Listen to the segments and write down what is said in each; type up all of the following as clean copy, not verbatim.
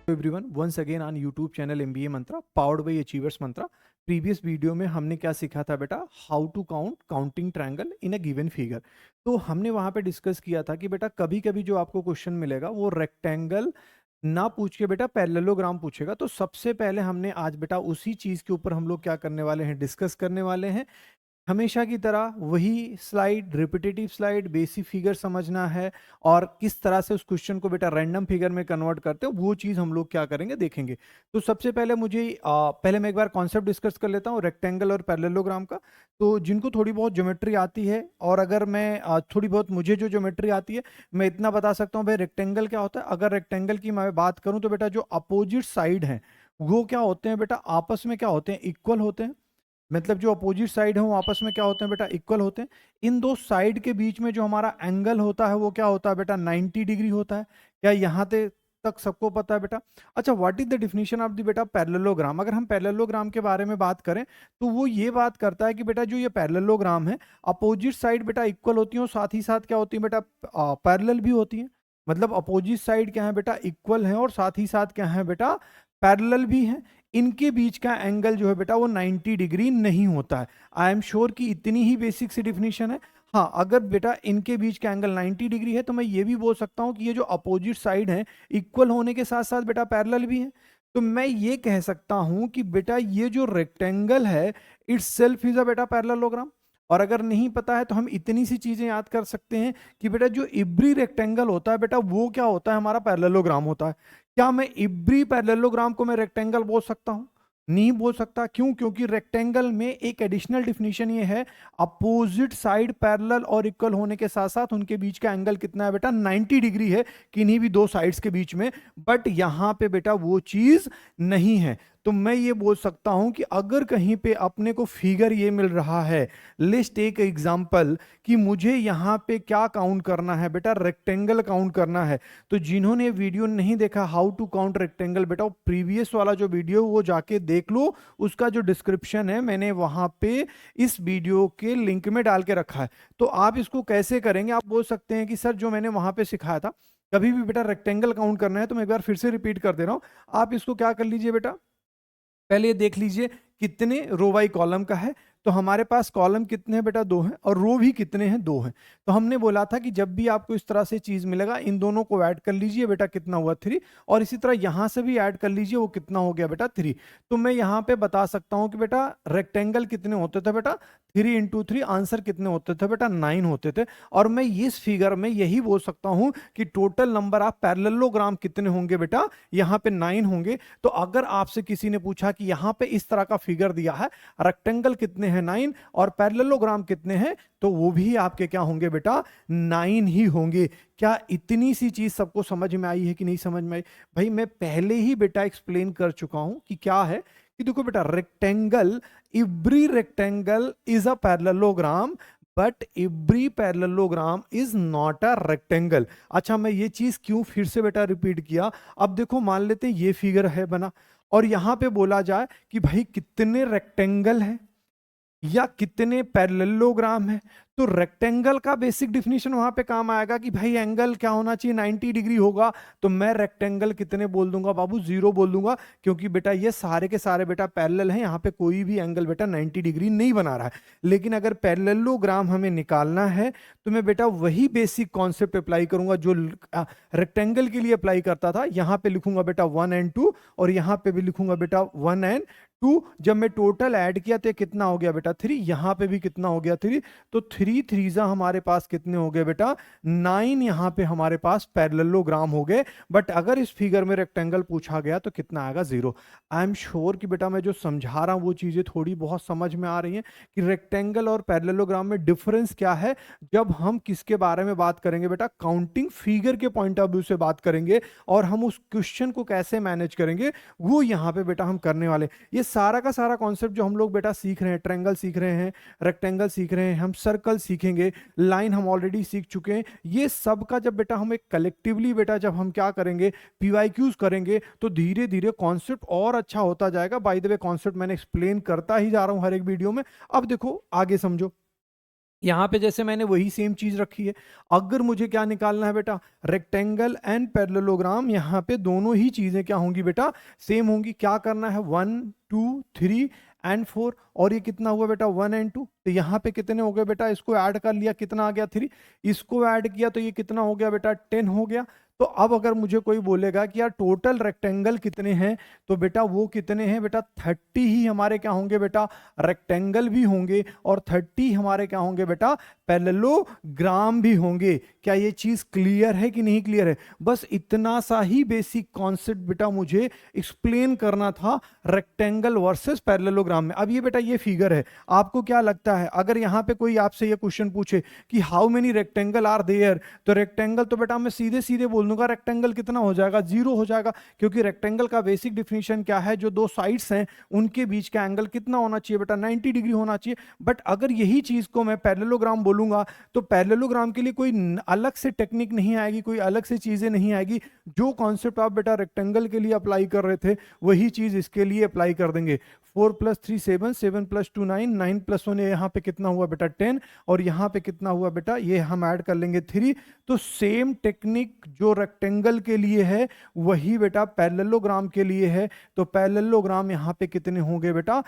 Everyone once again on YouTube channel MBA Mantra powered by Achievers Mantra. Previous video में हमने क्या सीखा था बेटा, how to counting triangle in a given figure. तो हमने वहां पे डिस्कस किया था कि बेटा कभी कभी जो आपको क्वेश्चन मिलेगा वो रेक्टेंगल ना पूछ के बेटा पैरेललोग्राम पूछेगा। तो सबसे पहले हमने आज बेटा उसी चीज के ऊपर हम लोग क्या करने वाले हैं, डिस्कस करने वाले हैं। हमेशा की तरह वही slide, repetitive slide, basic figure समझना है और किस तरह से उस क्वेश्चन को बेटा रैंडम फिगर में कन्वर्ट करते हो वो चीज हम लोग क्या करेंगे, देखेंगे। तो सबसे पहले मुझे पहले मैं एक बार कॉन्सेप्ट डिस्कस कर लेता हूँ रेक्टेंगल और पैरेललोग्राम का। तो जिनको थोड़ी बहुत ज्योमेट्री आती है, और अगर मैं थोड़ी बहुत मुझे जो ज्योमेट्री आती है, मैं इतना बता सकता हूँ भाई रेक्टेंगल क्या होता है। अगर रेक्टेंगल की मैं बात करूँ तो बेटा जो अपोजिट साइड है वो क्या होते हैं बेटा, आपस में क्या होते हैं, इक्वल होते हैं। मतलब जो अपोजिट साइड है वो आपस में क्या होते हैं बेटा, इक्वल होते हैं। इन दो साइड के बीच में जो हमारा एंगल होता है वो क्या होता है बेटा, 90 डिग्री होता है। क्या यहाँ तक सबको पता है बेटा? अच्छा, what is the definition of the बेटा पैरेललोग्राम? अगर हम पैरेललोग्राम के बारे में बात करें तो वो ये बात करता है कि बेटा जो ये पैरेललोग्राम है, अपोजिट साइड बेटा इक्वल होती है और साथ ही साथ क्या होती है बेटा, पैरेलल भी होती है। मतलब अपोजिट साइड क्या है बेटा, इक्वल है, और साथ ही साथ क्या है बेटा, पैरेलल भी है। इनके बीच का एंगल जो है बेटा वो 90 डिग्री नहीं होता है। आई एम श्योर कि इतनी ही बेसिक सी डिफिनेशन है। हाँ, अगर बेटा इनके बीच का एंगल 90 डिग्री है तो मैं ये भी बोल सकता हूं कि ये जो अपोजिट साइड है इक्वल होने के साथ साथ बेटा पैरेलल भी है। तो मैं ये कह सकता हूं कि बेटा ये जो रेक्टेंगल है इट्स सेल्फ इज अ बेटा पैरेललोग्राम। और अगर नहीं पता है तो हम इतनी सी चीजें याद कर सकते हैं कि बेटा जो इब्री रेक्टेंगल होता है बेटा वो क्या होता है, हमारा पैरेललोग्राम होता है। क्या मैं इब्री पैरेललोग्राम को मैं रेक्टेंगल बोल सकता हूं? नहीं बोल सकता। क्यों? क्योंकि रेक्टेंगल में एक एडिशनल डिफिनेशन ये है, अपोजिट साइड पैरेलल और इक्वल होने के साथ साथ उनके बीच का एंगल कितना है बेटा, 90 डिग्री है किन्हीं भी दो साइड्स के बीच में। बट यहां पे बेटा वो चीज नहीं है। तो मैं ये बोल सकता हूं कि अगर कहीं पे अपने को फिगर ये मिल रहा है, लेट्स टेक एग्जांपल, कि मुझे यहां पे क्या काउंट करना है बेटा, रेक्टेंगल काउंट करना है। तो जिन्होंने वीडियो नहीं देखा हाउ टू काउंट रेक्टेंगल, बेटा वो प्रीवियस वाला जो वीडियो वो जाके देख लो। उसका जो डिस्क्रिप्शन है मैंने वहां पे इस वीडियो के लिंक में डाल के रखा है। तो आप इसको कैसे करेंगे, आप बोल सकते हैं कि सर जो मैंने वहां पे सिखाया था, कभी भी बेटा रेक्टेंगल काउंट करना है तो मैं एक बार फिर से रिपीट कर दे रहा हूं। आप इसको क्या कर लीजिए बेटा, पहले ये देख लीजिए कितने रो बाई कॉलम का है। तो हमारे पास कॉलम कितने हैं बेटा, दो हैं, और रो भी कितने हैं, दो हैं। तो हमने बोला था कि जब भी आपको इस तरह से चीज मिलेगा इन दोनों को ऐड कर लीजिए बेटा, कितना हुआ, थ्री। और इसी तरह यहां से भी ऐड कर लीजिए, वो कितना हो गया बेटा, थ्री। तो मैं यहां पे बता सकता हूं कि बेटा रेक्टेंगल कितने होते थे बेटा, 3 × 3। आंसर कितने होते थे बेटा, 9 होते थे। और मैं इस फिगर में यही बोल सकता हूं कि टोटल नंबर ऑफ पैरेललोग्राम कितने होंगे बेटा, यहां पे 9 होंगे। तो अगर आपसे किसी ने पूछा कि यहां पे इस तरह का फिगर दिया है, रेक्टेंगल कितने हैं, 9, और पैरेललोग्राम कितने हैं, तो वो भी आपके क्या होंगे बेटा, 9 ही होंगे। क्या इतनी सी चीज सबको समझ में आई है कि नहीं समझ में आई? भाई मैं पहले ही बेटा एक्सप्लेन कर चुका हूं कि क्या है, कि देखो बेटा rectangle, every rectangle is a parallelogram, but every parallelogram is not a rectangle. अच्छा, मैं ये चीज क्यों फिर से बेटा रिपीट किया? अब देखो मान लेते हैं ये फिगर है बना, और यहां पे बोला जाए कि भाई कितने रेक्टेंगल हैं या कितने पैरेललोग्राम है। तो रेक्टेंगल का बेसिक डिफिनेशन वहां पे काम आएगा कि भाई एंगल क्या होना चाहिए, 90 डिग्री होगा। तो मैं रेक्टेंगल कितने बोल दूंगा बाबू, 0 बोल दूंगा, क्योंकि बेटा ये सारे के सारे बेटा पैरेलल हैं, यहाँ पे कोई भी एंगल बेटा 90 डिग्री नहीं बना रहा है। लेकिन अगर पैरेललोग्राम हमें निकालना है तो मैं बेटा वही बेसिक कॉन्सेप्ट अप्लाई करूंगा जो रेक्टेंगल के लिए अप्लाई करता था। यहां पे लिखूंगा बेटा 1 and 2, और यहां पे भी लिखूंगा बेटा 1 and 2। जब मैं टोटल ऐड किया तो कितना हो गया बेटा, 3। यहां पे भी कितना हो गया, 3। तो 3 3 हमारे पास कितने हो गए बेटा, 9 यहां पे हमारे पास पैरेललोग्राम हो गए। बट अगर इस फिगर में रेक्टेंगल पूछा गया तो कितना आएगा, 0। आई एम श्योर कि बेटा मैं जो समझा रहा हूं वो चीजें थोड़ी बहुत समझ में आ रही हैं कि रेक्टेंगल और पैरेललोग्राम में डिफरेंस क्या है। जब हम किसके बारे में बात करेंगे बेटा, काउंटिंग फिगर के पॉइंट ऑफ व्यू से बात करेंगे, और हम उस क्वेश्चन को कैसे मैनेज करेंगे वो यहां पे बेटा हम करने वाले। ये सारा का सारा कॉन्सेप्ट जो हम लोग बेटा सीख रहे हैं, ट्रायंगल सीख रहे हैं, रेक्टेंगल सीख रहे हैं, हम सर्कल सीखेंगे, लाइन हम ऑलरेडी सीख चुके हैं। ये सब का जब बेटा हम एक कलेक्टिवली बेटा जब हम क्या करेंगे, पीवाईक्यूज करेंगे, तो धीरे धीरे कॉन्सेप्ट और अच्छा होता जाएगा। बाय द वे कॉन्सेप्ट मैंने एक्सप्लेन करता ही जा रहा हूं हर एक वीडियो में। अब देखो आगे समझो। यहाँ पे जैसे मैंने वही सेम चीज रखी है। अगर मुझे क्या निकालना है बेटा, रेक्टेंगल एंड पैरेललोग्राम, यहाँ पे दोनों ही चीजें क्या होंगी बेटा, सेम होंगी। क्या करना है, 1 2 3 एंड 4, और ये कितना हुआ बेटा 1 एंड 2, तो यहाँ पे कितने हो गए बेटा, इसको ऐड कर लिया, कितना आ गया 3, इसको ऐड किया तो ये कितना हो गया बेटा 10 हो गया। तो अब अगर मुझे कोई बोलेगा कि यार टोटल रेक्टेंगल कितने हैं, तो बेटा वो कितने हैं बेटा, 30 ही हमारे क्या होंगे बेटा, रेक्टेंगल भी होंगे, और 30 हमारे क्या होंगे बेटा, पैरेललोग्राम भी होंगे। क्या ये चीज क्लियर है कि नहीं क्लियर है? बस इतना सा ही बेसिक कॉन्सेप्ट बेटा मुझे एक्सप्लेन करना था रेक्टेंगल वर्सेस पैरेललोग्राम में। अब ये बेटा ये फिगर है, आपको क्या लगता है अगर यहां पे कोई आपसे ये क्वेश्चन पूछे कि how many rectangle are there, तो रेक्टेंगल तो बेटा मैं सीधे सीधे बोल दूंगा रेक्टेंगल कितना हो जाएगा, 0 हो जाएगा, क्योंकि रेक्टेंगल का बेसिक डिफिनीशन क्या है, जो दो साइड्स हैं उनके बीच का एंगल कितना होना चाहिए बेटा, 90 डिग्री होना चाहिए। बट अगर यही चीज को मैं पैरेललोग्राम बोलूंगा, तो पैरेललोग्राम के लिए कोई अलग से टेक्निक नहीं आएगी, कोई अलग से चीजें नहीं आएगी। जो कॉन्सेप्ट आप बेटा रेक्टेंगल के लिए अप्लाई कर रहे थे वही चीज इसके लिए अप्लाई कर देंगे। 4 + 3 7, 7 + 2 9, 9 + 1 यहाँ पे कितना हुआ बेटा 10, और यहाँ पे कितना हुआ बेटा, ये हम ऐड कर लेंगे 3। तो सेम टेक्निक जो रेक्टेंगल के लिए है वही बेटा पैरेललोग्राम के लिए है। तो पैरेललोग्राम यहाँ पे कितने होंगे बेटा,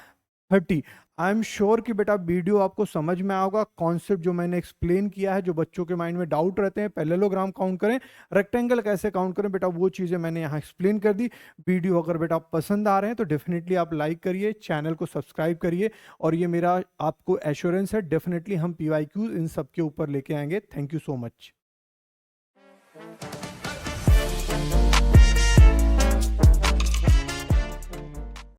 30। आई एम श्योर कि बेटा वीडियो आपको समझ में आएगा, कॉन्सेप्ट जो मैंने एक्सप्लेन किया है, जो बच्चों के माइंड में डाउट रहते हैं पैरेललोग्राम काउंट करें, रेक्टेंगल कैसे काउंट करें, बेटा वो चीज़ें मैंने यहाँ एक्सप्लेन कर दी। वीडियो अगर बेटा पसंद आ रहे हैं तो डेफिनेटली आप लाइक करिए, चैनल को सब्सक्राइब करिए, और ये मेरा आपको एश्योरेंस है डेफिनेटली हम PYQ इन सब के ऊपर लेके आएंगे। Thank you so much.